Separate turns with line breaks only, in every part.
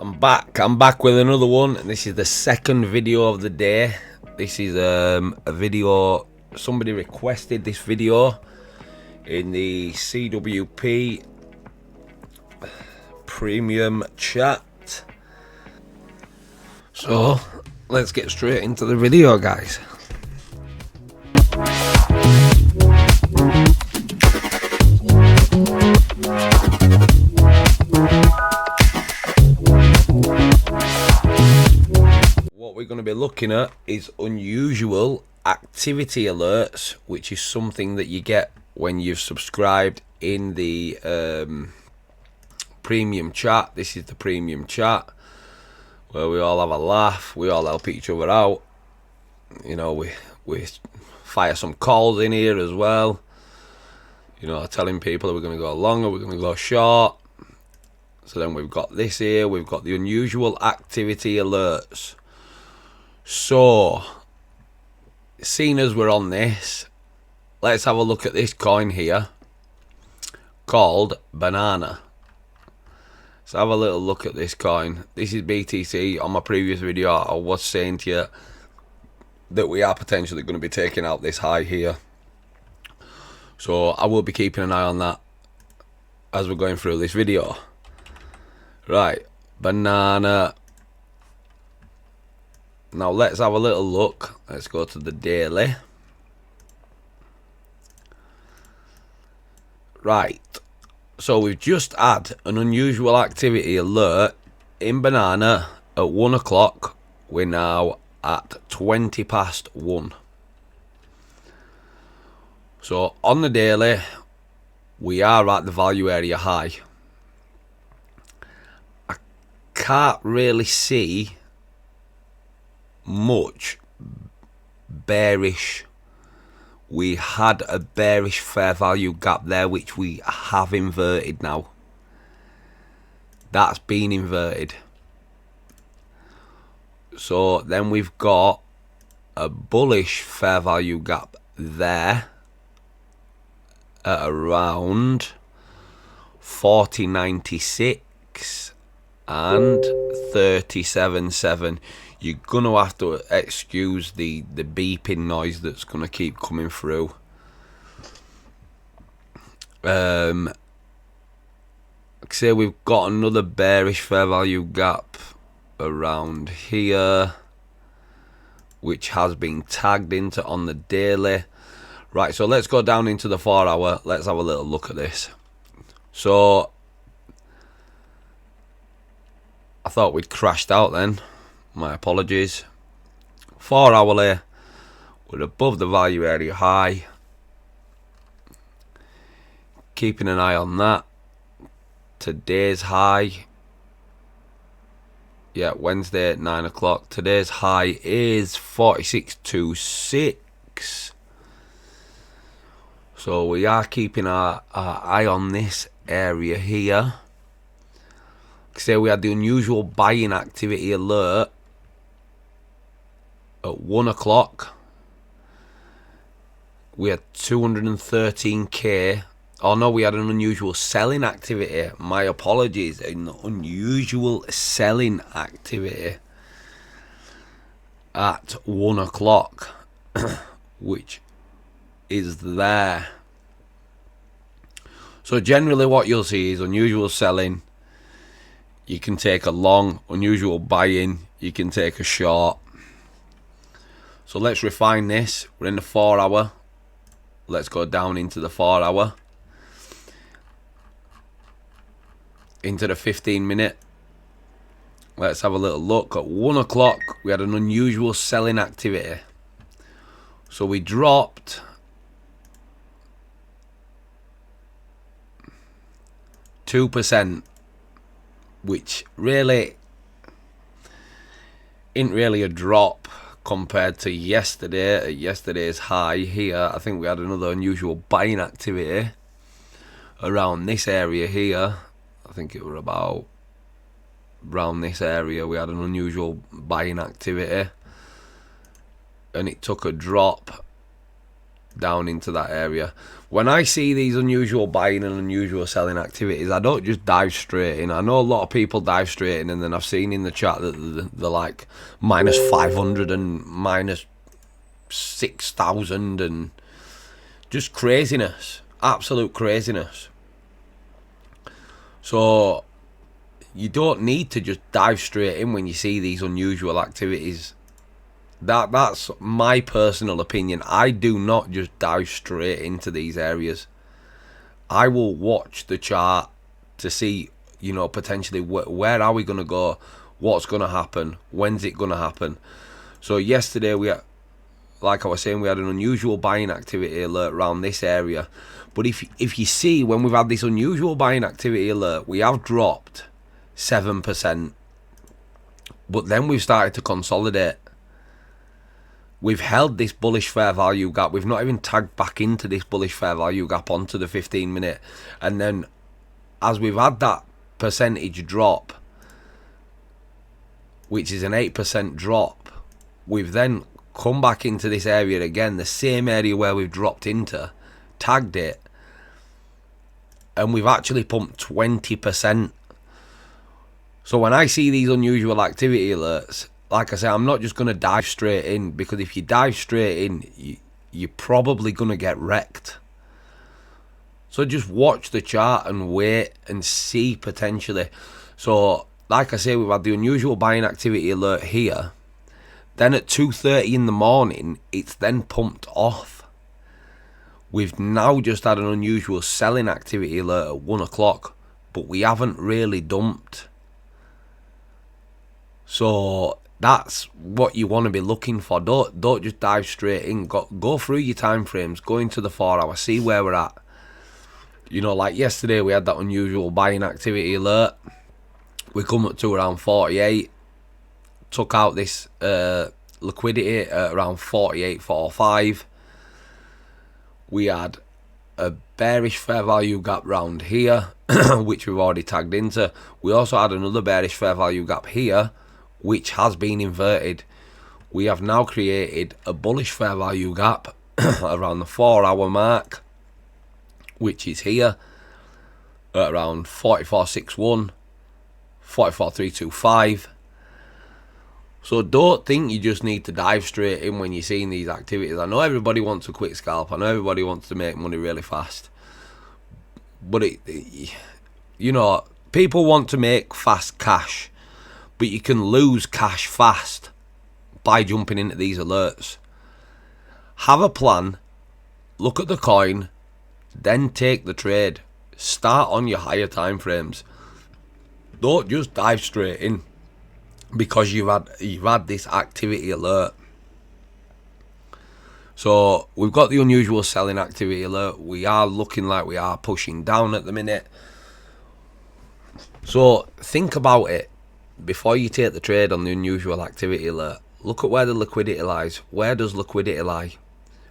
I'm back with another one, and this is the second video of the day. This is a video, somebody requested this video in the CWP premium chat. So let's get straight into the video, guys. What we're going to be looking at is unusual activity alerts, which is something that you get when you've subscribed in the premium chat. This is the premium chat where we all have a laugh, we all help each other out. You know, we fire some calls in here as well. You know, telling people we're going to go long or we're going to go short. So then we've got this here, we've got the unusual activity alerts. So, seeing as we're on this, let's have a look at this coin here called Banana. Let's have a little look at this coin. This is BTC. On my previous video, I was saying to you that we are potentially going to be taking out this high here. So, I will be keeping an eye on that as we're going through this video. Right, Banana. Now let's have a little look. Let's go to the daily. Right, so we've just had an unusual activity alert in Banana at 1 o'clock. We're now at 20 past 1. So on the daily, we are at the value area high. I can't really see much bearish. We had a bearish fair value gap there, which we have inverted now. That's been inverted. So then we've got a bullish fair value gap there at around 40.96 and 37.7. You're gonna have to excuse the beeping noise that's gonna keep coming through. Like I say, we've got another bearish fair value gap around here, which has been tagged into on the daily. Right, so let's go down into the 4 hour. Let's have a little look at this. So I thought we'd crashed out then. My apologies. 4 hourly, we're above the value area high. Keeping an eye on that. Today's high. Yeah, Wednesday at 9 o'clock. Today's high is 46.26. So we are keeping our eye on this area here. Like I say, we had the unusual buying activity alert at 1 o'clock. We had 213k. Oh no, we had an unusual selling activity. My apologies. An unusual selling activity at 1 o'clock, which is there. So generally what you'll see is unusual selling. You can take a long. Unusual buying, you can take a short. So let's refine this. We're in the 4 hour. Let's go down into the 4 hour. Into the 15 minute. Let's have a little look. At 1 o'clock, we had an unusual selling activity. So we dropped 2%, which really isn't really a drop compared to yesterday. Yesterday's high here, I think we had another unusual buying activity around this area here. I think it was about around this area. We had an unusual buying activity, and it took a drop down into that area. When I see these unusual buying and unusual selling activities, I don't just dive straight in. I know a lot of people dive straight in, and then I've seen in the chat that they're like minus 500 and minus 6,000 and just craziness, absolute craziness. So you don't need to just dive straight in when you see these unusual activities. That's my personal opinion. I do not just dive straight into these areas. I will watch the chart to see, you know, potentially where are we going to go, what's going to happen, when's it going to happen. So yesterday like I was saying, we had an unusual buying activity alert around this area. But if you see, when we've had this unusual buying activity alert, we have dropped 7%. But then we've started to consolidate. We've held this bullish fair value gap. We've not even tagged back into this bullish fair value gap onto the 15 minute. And then as we've had that percentage drop, which is an 8% drop, we've then come back into this area again, the same area where we've dropped into, tagged it, and we've actually pumped 20%. So when I see these unusual activity alerts, like I say, I'm not just going to dive straight in, because if you dive straight in, you're probably going to get wrecked. So just watch the chart and wait and see potentially. So like I say, we've had the unusual buying activity alert here. Then at 2:30 in the morning, it's then pumped off. We've now just had an unusual selling activity alert at 1 o'clock, but we haven't really dumped. So that's what you want to be looking for. Don't just dive straight in. Go through your time frames, go into the 4 hour, see where we're at. You know, like yesterday we had that unusual buying activity alert. We come up to around 48, took out this liquidity at around 48.45. We had a bearish fair value gap round here, which we've already tagged into. We also had another bearish fair value gap here, which has been inverted. We have now created a bullish fair value gap around the 4 hour mark, which is here at around 44.61, 44.325. So don't think you just need to dive straight in when you're seeing these activities. I know everybody wants a quick scalp. I know everybody wants to make money really fast. But you know, people want to make fast cash. But you can lose cash fast by jumping into these alerts. Have a plan, look at the coin, then take the trade. Start on your higher time frames. Don't just dive straight in because you've had this activity alert. So we've got the unusual selling activity alert. We are looking like we are pushing down at the minute. So think about it. Before you take the trade on the unusual activity alert, look at where the liquidity lies. Where does liquidity lie?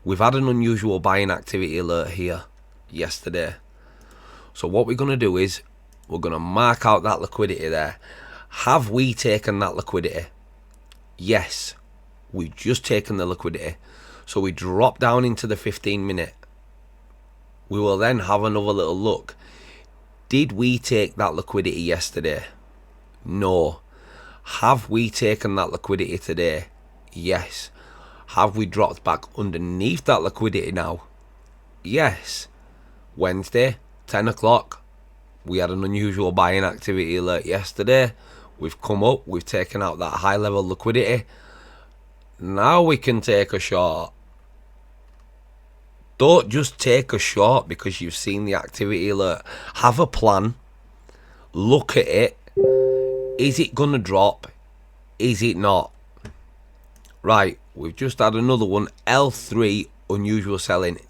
We've had an unusual buying activity alert here yesterday. So what we're going to do is we're going to mark out that liquidity there. Have we taken that liquidity? Yes, we've just taken the liquidity. So we drop down into the 15 minute. We will then have another little look. Did we take that liquidity yesterday? No. Have we taken that liquidity today? Yes. Have we dropped back underneath that liquidity now? Yes. Wednesday, 10 o'clock. We had an unusual buying activity alert yesterday. We've come up. We've taken out that high level liquidity. Now we can take a short. Don't just take a short because you've seen the activity alert. Have a plan. Look at it. Is it going to drop? Is it not? Right, we've just had another one. L3, unusual selling.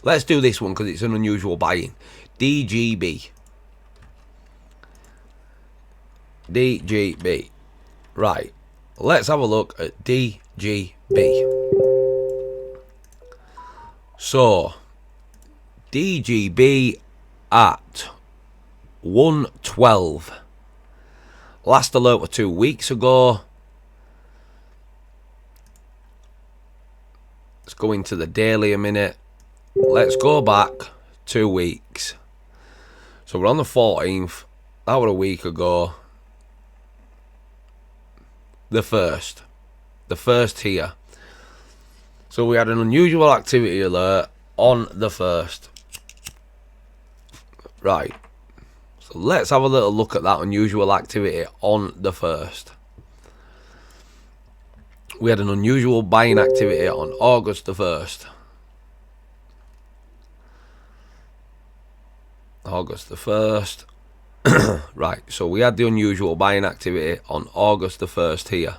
Let's do this one because it's an unusual buying. DGB. DGB. Right, let's have a look at DGB. So, DGB at 112. Last alert was 2 weeks ago. Let's go into the daily a minute. let's go back 2 weeks. So we're on the 14th. That was a week ago. The first here. So we had an unusual activity alert on the 1st. Right. So let's have a little look at that unusual activity on the 1st. We had an unusual buying activity on August the 1st. August the 1st. Right, so we had the unusual buying activity on August the 1st here.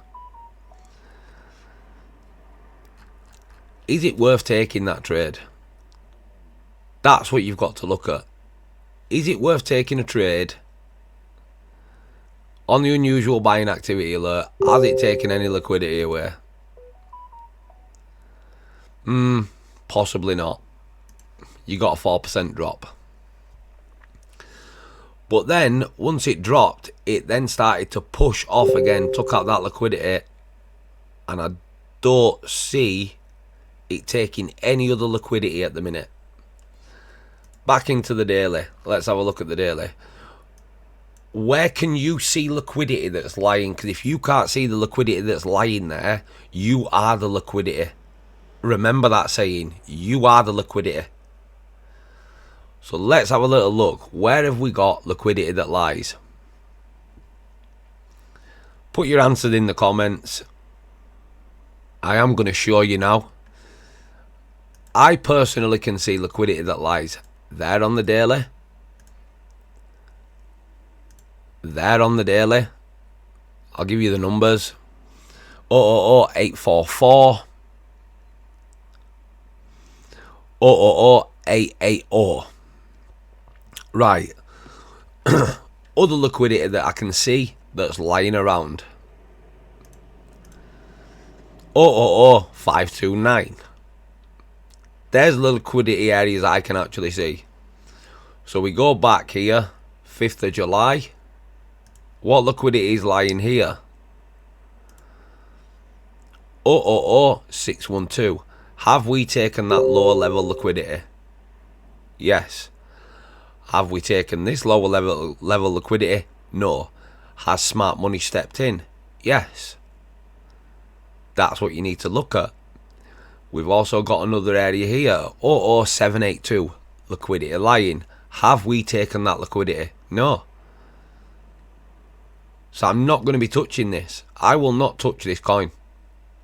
Is it worth taking that trade? That's what you've got to look at. Is it worth taking a trade on the unusual buying activity alert? Has it taken any liquidity away? Possibly not. You got a 4% drop. But then, once it dropped, it then started to push off again, took out that liquidity, and I don't see it taking any other liquidity at the minute. Back into the daily. Let's have a look at the daily. Where can you see liquidity that's lying? Because if you can't see the liquidity that's lying there, you are the liquidity. Remember that saying. You are the liquidity. So let's have a little look. Where have we got liquidity that lies? Put your answers in the comments. I am going to show you now. I personally can see liquidity that lies there on the daily. There on the daily. I'll give you the numbers. 000-844. 000-880. Right. Other liquidity that I can see that's lying around. 000-529. There's the liquidity areas I can actually see. So we go back here, 5th of July. What liquidity is lying here? 000-612. Have we taken that lower level liquidity? Yes. Have we taken this lower level liquidity? No. Has smart money stepped in? Yes. That's what you need to look at. We've also got another area here. 00782. Liquidity lying. Have we taken that liquidity? No. So I'm not going to be touching this. I will not touch this coin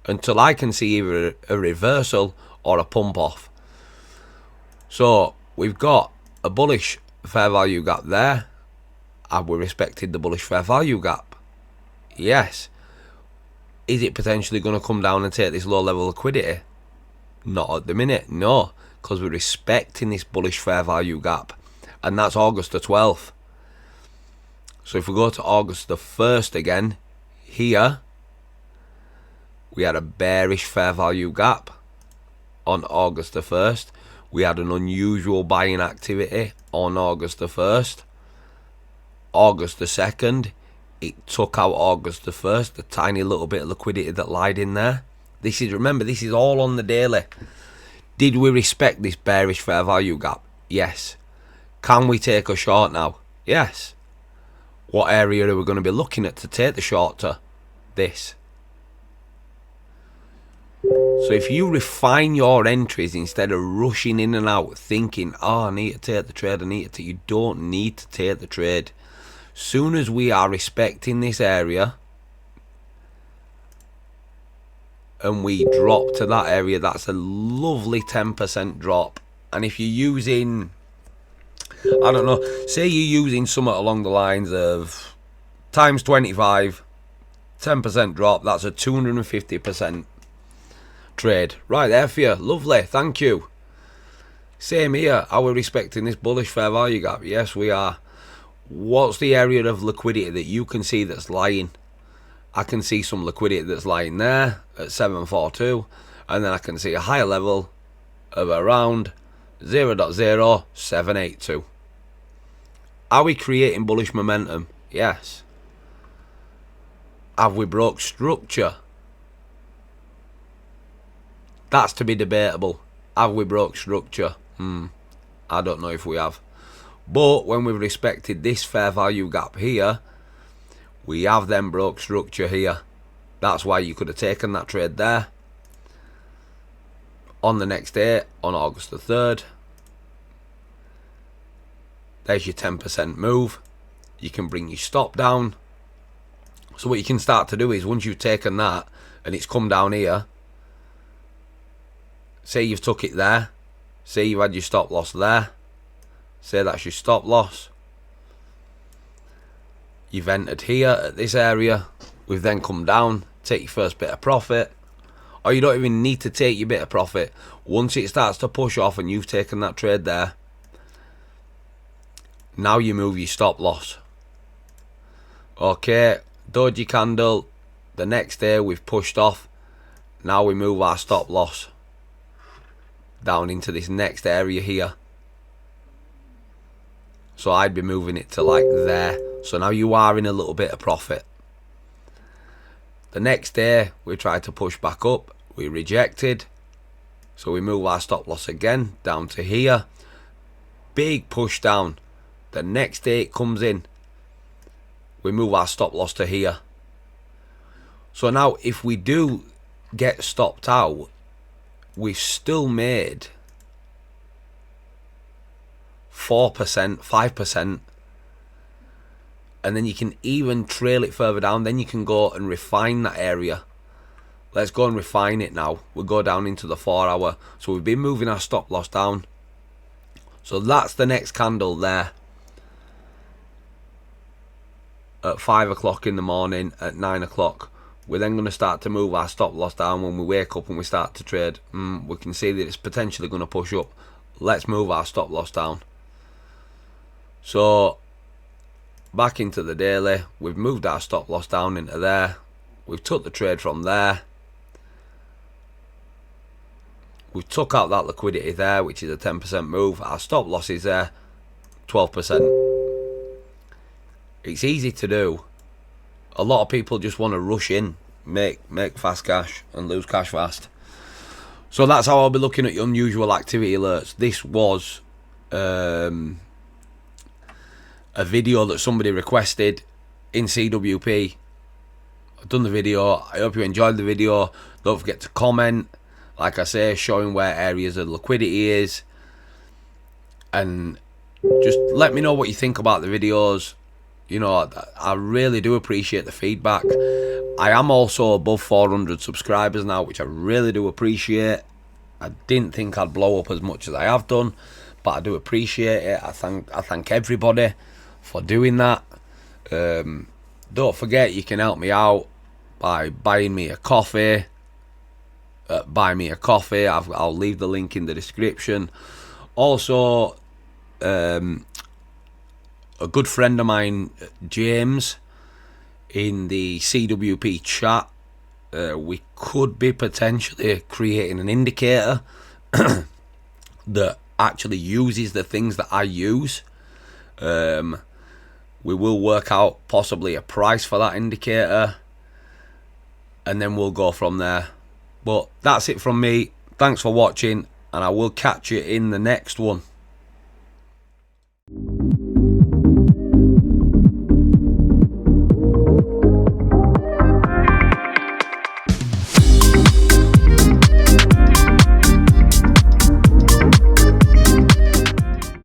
until I can see either a reversal or a pump off. So we've got a bullish fair value gap there. Have we respected the bullish fair value gap? Yes. Is it potentially going to come down and take this low level liquidity? Not at the minute, no, because we're respecting this bullish fair value gap, and that's August the 12th. So if we go to August the 1st again, here we had a bearish fair value gap on August the 1st. We had an unusual buying activity on August the 1st. August the 2nd, it took out August the 1st, the tiny little bit of liquidity that lied in there. This is, remember, this is all on the daily. Did we respect this bearish fair value gap? Yes. Can we take a short now? Yes. What area are we going to be looking at to take the short to? This. So if you refine your entries instead of rushing in and out thinking, oh, I need to take the trade, you don't need to take the trade. Soon as we are respecting this area and we drop to that area, that's a lovely 10% drop. And if you're using, I don't know, say you're using something along the lines of times 25, 10% drop, that's a 250% trade. Right there for you. Lovely. Thank you. Same here. Are we respecting this bullish fair value gap? Yes, we are. What's the area of liquidity that you can see that's lying? I can see some liquidity that's lying there at 742, and then I can see a higher level of around 0.0782. Are we creating bullish momentum? Yes. Have we broke structure? That's to be debatable. Have we broke structure? I don't know if we have. But when we've respected this fair value gap here, we have then broke structure here. That's why you could have taken that trade there. On the next day, on August the 3rd, there's your 10% move. You can bring your stop down. So what you can start to do is, once you've taken that and it's come down here, say you've took it there, say you've had your stop loss there, say that's your stop loss, you've entered here at this area, we've then come down, take your first bit of profit, or you don't even need to take your bit of profit. Once it starts to push off and you've taken that trade there, now you move your stop loss. Okay, doji candle, the next day we've pushed off, now we move our stop loss down into this next area here. So I'd be moving it to like there. So now you are in a little bit of profit. The next day we tried to push back up, we rejected, so we move our stop loss again down to here. Big push down. The next day it comes in, we move our stop loss to here. So now if we do get stopped out, we've still made 4%, 5%, and then you can even trail it further down. Then you can go and refine that area. Let's go and refine it now. We'll go down into the 4 hour. So we've been moving our stop loss down. So that's the next candle there. At 5 o'clock in the morning, at 9 o'clock. We're then going to start to move our stop loss down when we wake up and we start to trade. We can see that it's potentially going to push up. Let's move our stop loss down. So back into the daily, we've moved our stop loss down into there. We've took the trade from there. We've took out that liquidity there, which is a 10% move. Our stop loss is there, 12%. It's easy to do. A lot of people just want to rush in, make fast cash and lose cash fast. So that's how I'll be looking at your unusual activity alerts. This was a video that somebody requested in CWP. I've done the video. I hope you enjoyed the video. Don't forget to comment, like I say, showing where areas of liquidity is, and just let me know what you think about the videos. You know, I really do appreciate the feedback. I am also above 400 subscribers now, which I really do appreciate. I didn't think I'd blow up as much as I have done, but I do appreciate it. I thank everybody for doing that. Don't forget, you can help me out by buying me a coffee. Buy me a coffee. I'll leave the link in the description. Also, a good friend of mine, James, in the CWP chat, we could be potentially creating an indicator that actually uses the things that I use. We will work out possibly a price for that indicator, and then we'll go from there. But that's it from me. Thanks for watching, and I will catch you in the next one.